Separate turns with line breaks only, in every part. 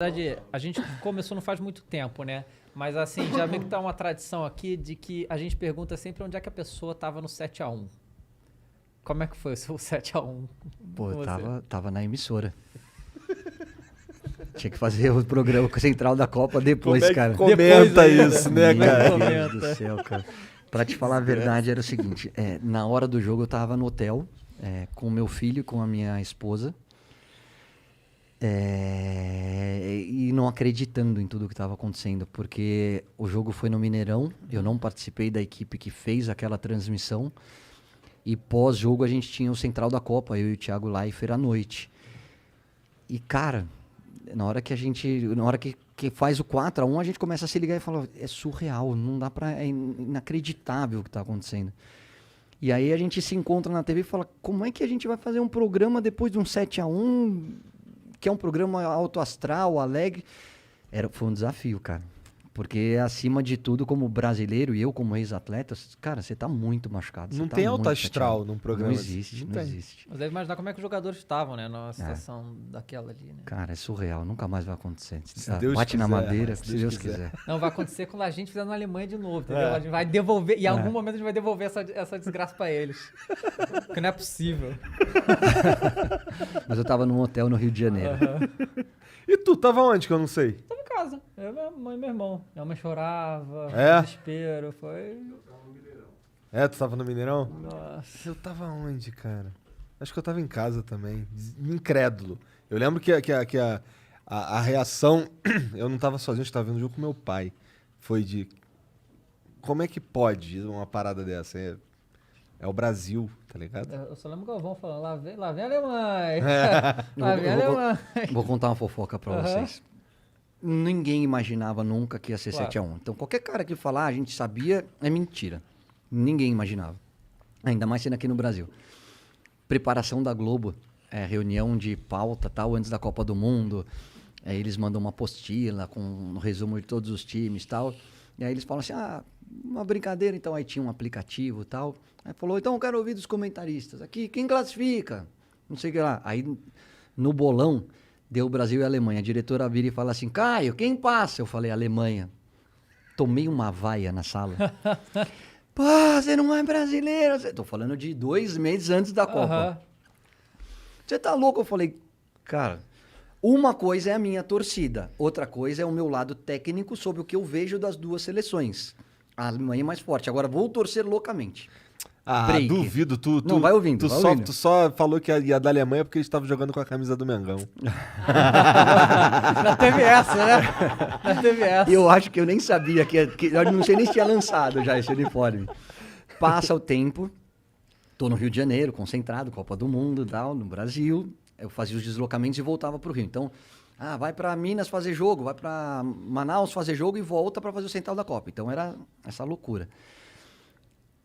verdade, a gente começou não faz muito tempo, né? Mas assim, já meio que tá uma tradição aqui de que a gente pergunta sempre onde é que a pessoa tava no 7-1. Como é que foi o seu 7-1
Pô,
com
eu
você?
tava na emissora. Tinha que fazer o programa central da Copa depois,
Como é que
cara.
comenta
Depois
isso,
ainda.
né,
Como é que
cara?
Meu Deus
comenta?
do céu, cara. Pra te falar a verdade, era o seguinte. Na hora do jogo eu tava no hotel, com o meu filho e com a minha esposa. E não acreditando em tudo que estava acontecendo, porque o jogo foi no Mineirão, eu não participei da equipe que fez aquela transmissão, e pós-jogo a gente tinha o Central da Copa, eu e o Thiago Leifert à noite. E cara, na hora que faz o 4-1, a gente começa a se ligar e fala, é surreal, não dá pra, é inacreditável o que tá acontecendo. E aí a gente se encontra na TV e fala, como é que a gente vai fazer um programa depois de um 7-1, que é um programa alto astral, alegre? Foi um desafio, cara. Porque, acima de tudo, como brasileiro e eu como ex-atleta, cara, você tá muito machucado.
Não
tá
tem
muito
alto astral
chateado.
num programa
Não
assim.
existe,
Não
não
tem.
existe.
Mas deve imaginar como é que os jogadores estavam, né? Numa situação daquela ali, né?
Cara, é surreal, nunca mais vai acontecer.
Se Deus
Bate na
quiser,
madeira,
se
se
Deus
Deus
quiser.
quiser.
Não, vai acontecer quando a gente fizer na Alemanha de novo, entendeu?
É.
A gente vai devolver, em algum momento a gente vai devolver essa desgraça pra eles. Porque não é possível.
Mas eu tava num hotel no Rio de Janeiro.
E tu, tava onde que eu não sei?
Tava em casa, eu, minha mãe e meu irmão. Minha mãe chorava,
É?
desespero, foi...
Tu tava no Mineirão?
Nossa.
Eu tava onde, cara? Acho que eu tava em casa também, incrédulo. Eu lembro que a reação... Eu não tava sozinho, eu tava vendo o jogo com meu pai. Foi de... Como é que pode uma parada dessa? É o Brasil, tá ligado?
Eu só lembro o Galvão falando, lá vem a Alemanha.
Eu
Lá
vou-
vem a
eu vou-
Alemanha.
Vou contar uma fofoca pra
Aham.
vocês. Ninguém imaginava nunca que ia ser
Claro.
7-1. Então, qualquer cara que falar, a gente sabia, é mentira. Ninguém imaginava. Ainda mais sendo aqui no Brasil. Preparação da Globo, reunião de pauta, tal, antes da Copa do Mundo. Aí eles mandam uma apostila com um resumo de todos os times, tal. E aí eles falam assim, uma brincadeira, então. Aí tinha um aplicativo, tal. Aí falou, então eu quero ouvir dos comentaristas. Aqui, quem classifica? Não sei o que lá. Aí, no bolão, deu Brasil e Alemanha. A diretora vira e fala assim, Caio, quem passa? Eu falei, Alemanha. Tomei uma vaia na sala. Pô, você não é brasileiro. Tô falando de 2 meses antes da Copa.
Aham.
Você tá louco? Eu falei, cara, uma coisa é a minha torcida, outra coisa é o meu lado técnico sobre o que eu vejo das duas seleções. A Alemanha é mais forte. Agora vou torcer loucamente. Break.
Duvido.
Não, vai ouvindo, vai ouvindo.
Tu só falou que ia da Alemanha porque eles estavam jogando com a camisa do Mengão.
Já teve essa, né? Já teve essa.
Eu acho que eu nem sabia eu não sei nem se tinha lançado já esse uniforme. Passa o tempo, tô no Rio de Janeiro, concentrado, Copa do Mundo, tal, no Brasil. Eu fazia os deslocamentos e voltava pro Rio. Então, vai pra Minas fazer jogo, vai pra Manaus fazer jogo e volta pra fazer o Central da Copa. Então era essa loucura.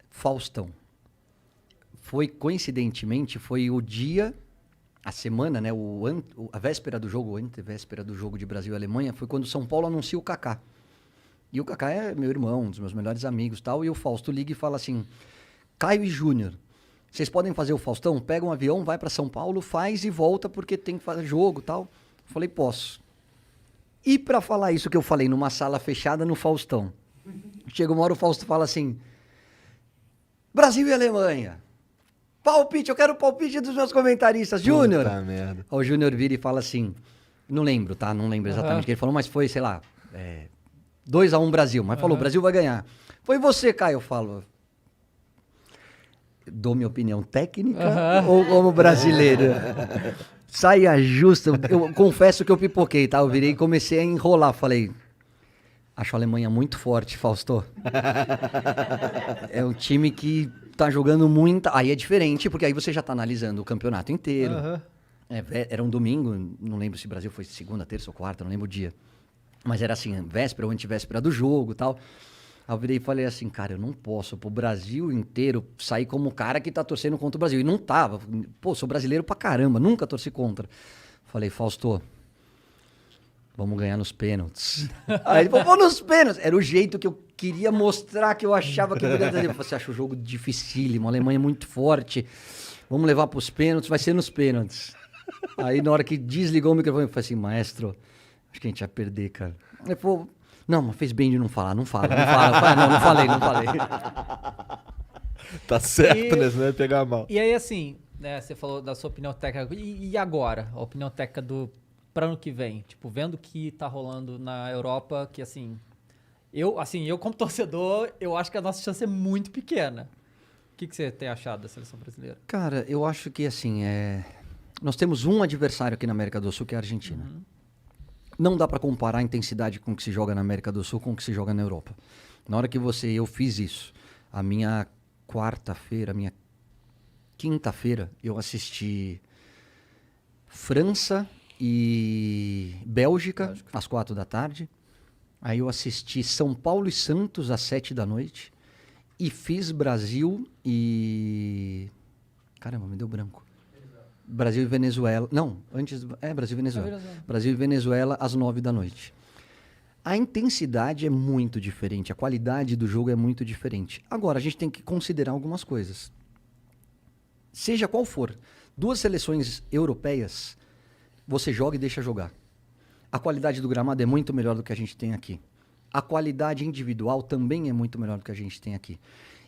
Faustão. Coincidentemente, foi o dia, a semana, né, a véspera do jogo, antevéspera do jogo de Brasil e Alemanha, foi quando o São Paulo anuncia o Kaká. E o Kaká é meu irmão, um dos meus melhores amigos, tal, e o Fausto liga e fala assim, Caio e Júnior, vocês podem fazer o Faustão? Pega um avião, vai pra São Paulo, faz e volta porque tem que fazer jogo, tal. Falei, posso. E pra falar isso que eu falei numa sala fechada no Faustão, chega uma hora o Fausto fala assim, Brasil e Alemanha. Palpite, eu quero o palpite dos meus comentaristas. Júnior.
Puta merda.
O Júnior vira e fala assim, não lembro, tá? Não lembro exatamente o que ele falou, mas foi, sei lá, 2-1 Brasil. Mas falou, Brasil vai ganhar. Foi você, Caio, eu falo. Dou minha opinião técnica ou como brasileiro? Saia justa. Eu confesso que eu pipoquei, tá? Eu virei e comecei a enrolar. Falei, acho a Alemanha muito forte, Fausto. É um time que tá jogando muita... Aí é diferente, porque aí você já tá analisando o campeonato inteiro. Era um domingo, não lembro se o Brasil foi segunda, terça ou quarta, não lembro o dia. Mas era assim, véspera ou antivéspera do jogo e tal. Aí eu virei e falei assim, cara, eu não posso pro Brasil inteiro sair como o cara que tá torcendo contra o Brasil. E não tava. Pô, sou brasileiro pra caramba, nunca torci contra. Falei, Fausto, vamos ganhar nos pênaltis. Aí ele falou, vamos nos pênaltis. Era o jeito que eu queria mostrar que eu achava que eu podia fazer. Você acha o jogo dificílimo, a Alemanha é muito forte. Vamos levar pros pênaltis, vai ser nos pênaltis. Aí na hora que desligou o microfone, eu falei assim, maestro, Acho que a gente ia perder, cara. Ele falou, não, mas fez bem de não falar. Não fala. Eu falei, não falei.
Tá certo, né? Você não vai pegar mal.
E aí, assim, né, você falou da sua opinião técnica. E agora? A opinião técnica para ano que vem? Tipo, vendo o que tá rolando na Europa, que assim... Eu como torcedor, eu acho que a nossa chance é muito pequena. O que você tem achado da seleção brasileira?
Cara, eu acho que, assim, nós temos um adversário aqui na América do Sul, que é a Argentina.
Uhum.
Não dá pra comparar a intensidade com o que se joga na América do Sul com o que se joga na Europa. Na hora que eu fiz isso, a minha quinta-feira, eu assisti França e Bélgica, às 4 da tarde. Aí eu assisti São Paulo e Santos às 7 da noite. E fiz Brasil e... Caramba, me deu branco. Brasil e Venezuela. Não, antes... Brasil e Venezuela. Brasil e Venezuela às 9 da noite. A intensidade é muito diferente. A qualidade do jogo é muito diferente. Agora, a gente tem que considerar algumas coisas. Seja qual for, 2 seleções europeias, você joga e deixa jogar. A qualidade do gramado é muito melhor do que a gente tem aqui. A qualidade individual também é muito melhor do que a gente tem aqui.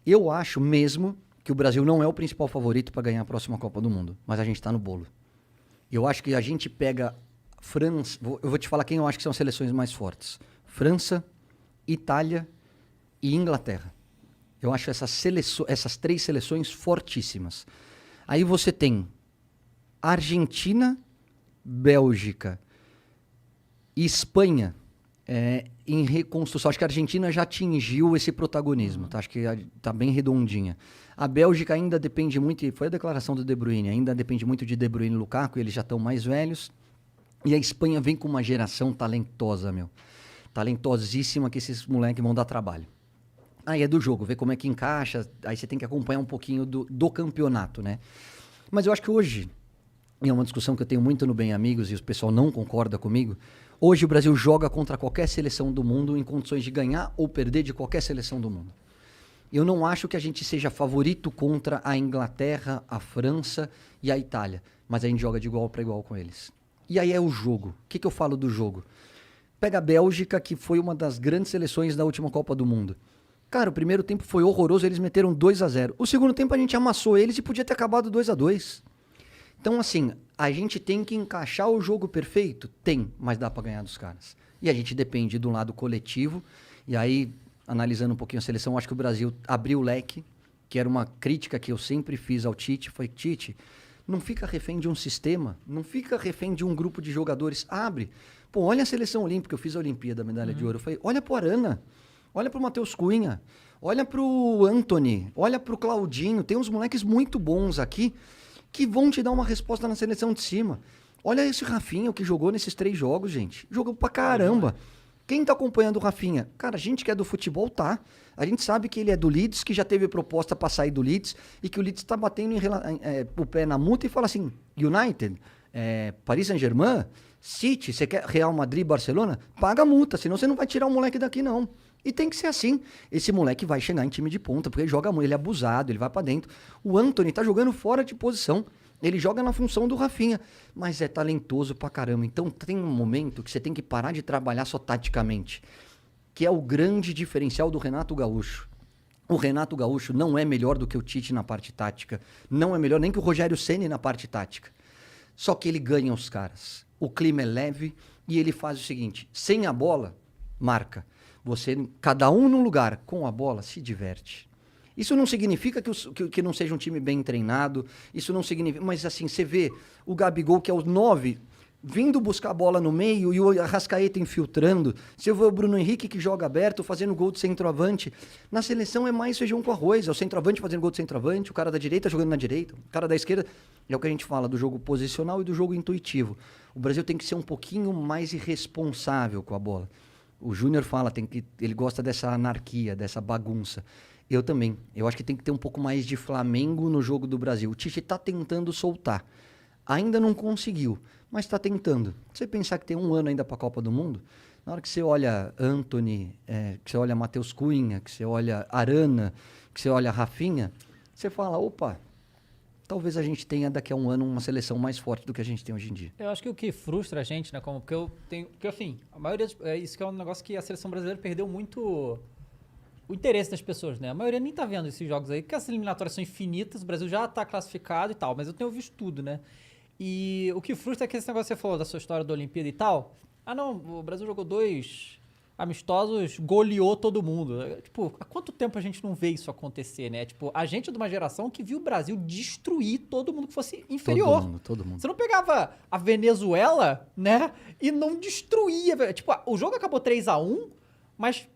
Eu acho mesmo que o Brasil não é o principal favorito para ganhar a próxima Copa do Mundo, mas a gente está no bolo. Eu acho que a gente pega França... Eu vou te falar quem eu acho que são as seleções mais fortes. França, Itália e Inglaterra. Eu acho essas 3 seleções fortíssimas. Aí você tem Argentina, Bélgica e Espanha em reconstrução. Acho que a Argentina já atingiu esse protagonismo. Tá? Acho que está bem redondinha. A Bélgica ainda depende muito, e foi a declaração do De Bruyne, ainda depende muito de De Bruyne e Lukaku, eles já estão mais velhos. E a Espanha vem com uma geração talentosa, meu. Talentosíssima, que esses moleques vão dar trabalho. Aí é do jogo, ver como é que encaixa, aí você tem que acompanhar um pouquinho do campeonato, né? Mas eu acho que hoje, e é uma discussão que eu tenho muito no Bem Amigos, e o pessoal não concorda comigo, hoje o Brasil joga contra qualquer seleção do mundo em condições de ganhar ou perder de qualquer seleção do mundo. Eu não acho que a gente seja favorito contra a Inglaterra, a França e a Itália, mas a gente joga de igual para igual com eles. E aí é o jogo. O que eu falo do jogo? Pega a Bélgica, que foi uma das grandes seleções da última Copa do Mundo. Cara, o primeiro tempo foi horroroso, eles meteram 2-0. O segundo tempo a gente amassou eles e podia ter acabado 2-2. Então, assim, a gente tem que encaixar o jogo perfeito? Tem, mas dá pra ganhar dos caras. E a gente depende do lado coletivo. E aí, analisando um pouquinho a seleção, acho que o Brasil abriu o leque, que era uma crítica que eu sempre fiz ao Tite. Foi, Tite, não fica refém de um sistema, não fica refém de um grupo de jogadores. Abre. Pô, olha a seleção olímpica, eu fiz a Olimpíada, a medalha de ouro. Eu falei, olha pro Arana, olha pro Matheus Cunha, olha pro Antony, olha pro Claudinho. Tem uns moleques muito bons aqui que vão te dar uma resposta na seleção de cima. Olha esse Rafinha, o que jogou nesses 3 jogos, gente. Jogou pra caramba. Quem tá acompanhando o Rafinha? Cara, a gente que é do futebol, tá. A gente sabe que ele é do Leeds, que já teve proposta pra sair do Leeds, e que o Leeds tá batendo o pé na multa e fala assim, United, Paris Saint-Germain, City, você quer Real Madrid, Barcelona? Paga a multa, senão você não vai tirar o moleque daqui, não. E tem que ser assim. Esse moleque vai chegar em time de ponta, porque ele joga muito, ele é abusado, ele vai pra dentro. O Antony tá jogando fora de posição. Ele joga na função do Rafinha, mas é talentoso pra caramba. Então tem um momento que você tem que parar de trabalhar só taticamente, que é o grande diferencial do Renato Gaúcho. O Renato Gaúcho não é melhor do que o Tite na parte tática, não é melhor nem que o Rogério Ceni na parte tática. Só que ele ganha os caras. O clima é leve e ele faz o seguinte, sem a bola, marca. Cada um num lugar, com a bola, se diverte. Isso não significa que não seja um time bem treinado, isso não significa... Mas assim, você vê o Gabigol, que é o 9, vindo buscar a bola no meio e o Arrascaeta infiltrando. Você vê o Bruno Henrique, que joga aberto, fazendo gol de centroavante. Na seleção é mais feijão com arroz, é o centroavante fazendo gol de centroavante, o cara da direita jogando na direita, o cara da esquerda... É o que a gente fala do jogo posicional e do jogo intuitivo. O Brasil tem que ser um pouquinho mais irresponsável com a bola. O Júnior fala, ele gosta dessa anarquia, dessa bagunça. Eu também. Eu acho que tem que ter um pouco mais de Flamengo no jogo do Brasil. O Tite está tentando soltar. Ainda não conseguiu, mas está tentando. Você pensar que tem 1 ano ainda para a Copa do Mundo, na hora que você olha Antony, que você olha Matheus Cunha, que você olha Arana, que você olha Rafinha, você fala, opa, talvez a gente tenha daqui a um ano uma seleção mais forte do que a gente tem hoje em dia.
Eu acho que o que frustra a gente, né, porque assim, a maioria, isso que é um negócio que a seleção brasileira perdeu muito o interesse das pessoas, né? A maioria nem tá vendo esses jogos aí, porque as eliminatórias são infinitas, o Brasil já tá classificado e tal, mas eu tenho visto tudo, né? E o que frustra é que esse negócio que você falou da sua história da Olimpíada e tal. Ah, não, o Brasil jogou 2 amistosos, goleou todo mundo. Tipo, há quanto tempo a gente não vê isso acontecer, né? Tipo, a gente é de uma geração que viu o Brasil destruir todo mundo que fosse inferior.
Todo mundo.
Você não pegava a Venezuela, né? E não destruía. Tipo, o jogo acabou 3-1, mas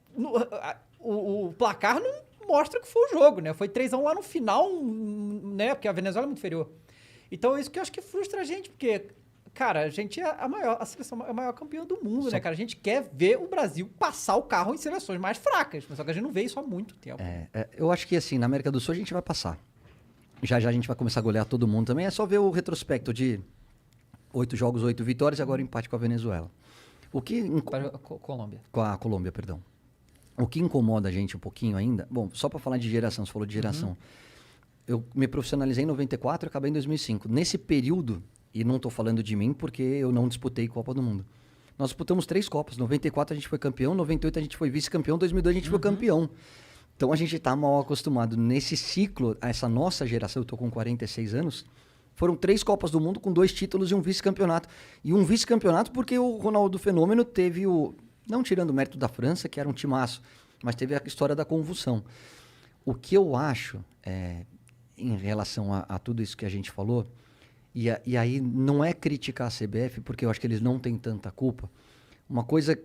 o placar não mostra que foi o jogo, né? Foi 3-1 lá no final, né? Porque a Venezuela é muito inferior. Então, é isso que eu acho que frustra a gente, porque, cara, a gente é a seleção é a maior campeã do mundo, né, cara? A gente quer ver o Brasil passar o carro em seleções mais fracas, mas só que a gente não vê isso há muito tempo.
Eu acho que, assim, na América do Sul a gente vai passar. Já a gente vai começar a golear todo mundo também. É só ver o retrospecto de 8 jogos, 8 vitórias e agora o empate com a Venezuela.
Colômbia.
Com a Colômbia, perdão. O que incomoda a gente um pouquinho ainda... Bom, só para falar de geração, você falou de geração. Eu me profissionalizei em 94 e acabei em 2005. Nesse período, e não estou falando de mim porque eu não disputei Copa do Mundo. Nós disputamos 3 Copas. 94 a gente foi campeão, 98 a gente foi vice-campeão, 2002 a gente foi campeão. Então a gente está mal acostumado. Nesse ciclo, essa nossa geração, eu estou com 46 anos, foram 3 Copas do Mundo com 2 títulos e um vice-campeonato. E um vice-campeonato porque o Ronaldo Fenômeno teve o... Não tirando o mérito da França, que era um timaço, mas teve a história da convulsão. O que eu acho... em relação a tudo isso que a gente falou, e aí não é criticar a CBF, porque eu acho que eles não têm tanta culpa.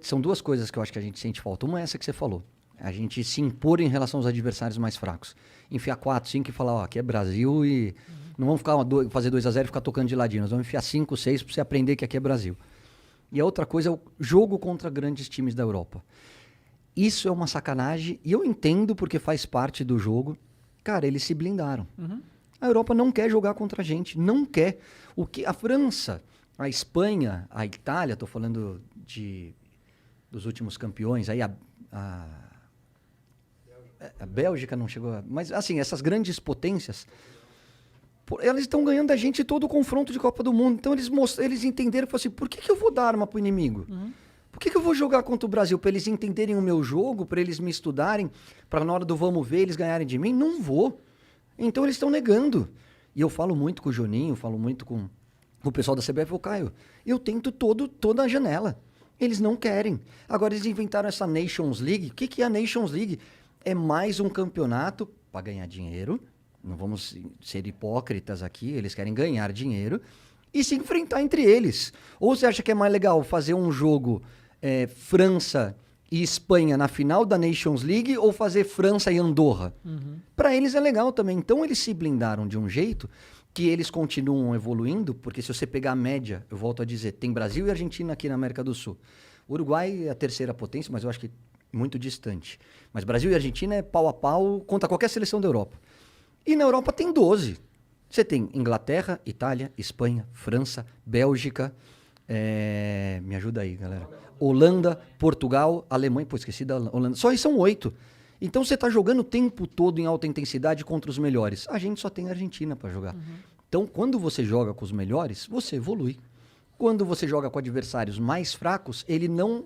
São 2 coisas que eu acho que a gente sente falta. Uma é essa que você falou, a gente se impor em relação aos adversários mais fracos. Enfiar 4, 5 e falar, ó, aqui é Brasil e não vamos fazer 2-0 e ficar tocando de ladinho, nós vamos enfiar 5, 6 para você aprender que aqui é Brasil. E a outra coisa é o jogo contra grandes times da Europa. Isso é uma sacanagem, e eu entendo porque faz parte do jogo. Cara, eles se blindaram. A Europa não quer jogar contra a gente, não quer. O que a França, a Espanha, a Itália, estou falando dos últimos campeões, aí a Bélgica não chegou, mas assim, essas grandes potências, elas estão ganhando a gente todo o confronto de Copa do Mundo. Então eles entenderam, falaram assim, por que eu vou dar arma pro inimigo? Por que eu vou jogar contra o Brasil? Para eles entenderem o meu jogo, para eles me estudarem, para na hora do vamos ver eles ganharem de mim? Não vou. Então eles estão negando. E eu falo muito com o Juninho, falo muito com o pessoal da CBF, o Caio. Eu tento toda a janela. Eles não querem. Agora eles inventaram essa Nations League. O que é a Nations League? É mais um campeonato para ganhar dinheiro. Não vamos ser hipócritas aqui, eles querem ganhar dinheiro e se enfrentar entre eles. Ou você acha que é mais legal fazer um jogo França e Espanha na final da Nations League ou fazer França e Andorra? Para eles é legal também. Então eles se blindaram de um jeito que eles continuam evoluindo, porque se você pegar a média, eu volto a dizer, tem Brasil e Argentina aqui na América do Sul. O Uruguai é a terceira potência, mas eu acho que muito distante. Mas Brasil e Argentina é pau a pau contra qualquer seleção da Europa. E na Europa tem 12. Você tem Inglaterra, Itália, Espanha, França, Bélgica, me ajuda aí, galera. Holanda, Portugal, Alemanha, esqueci da Holanda. Só aí são 8. Então você está jogando o tempo todo em alta intensidade contra os melhores. A gente só tem a Argentina para jogar. Então, quando você joga com os melhores, você evolui. Quando você joga com adversários mais fracos, ele não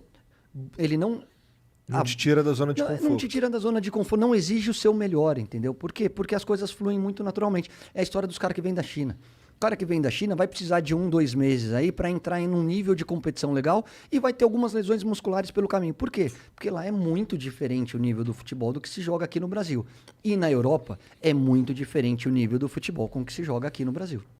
te tira da zona de conforto.
Não te tira da zona de conforto, não exige o seu melhor, entendeu? Por quê? Porque as coisas fluem muito naturalmente. É a história dos caras que vêm da China. O cara que vem da China vai precisar de 1, 2 meses aí para entrar em um nível de competição legal e vai ter algumas lesões musculares pelo caminho. Por quê? Porque lá é muito diferente o nível do futebol do que se joga aqui no Brasil. E na Europa é muito diferente o nível do futebol com que se joga aqui no Brasil.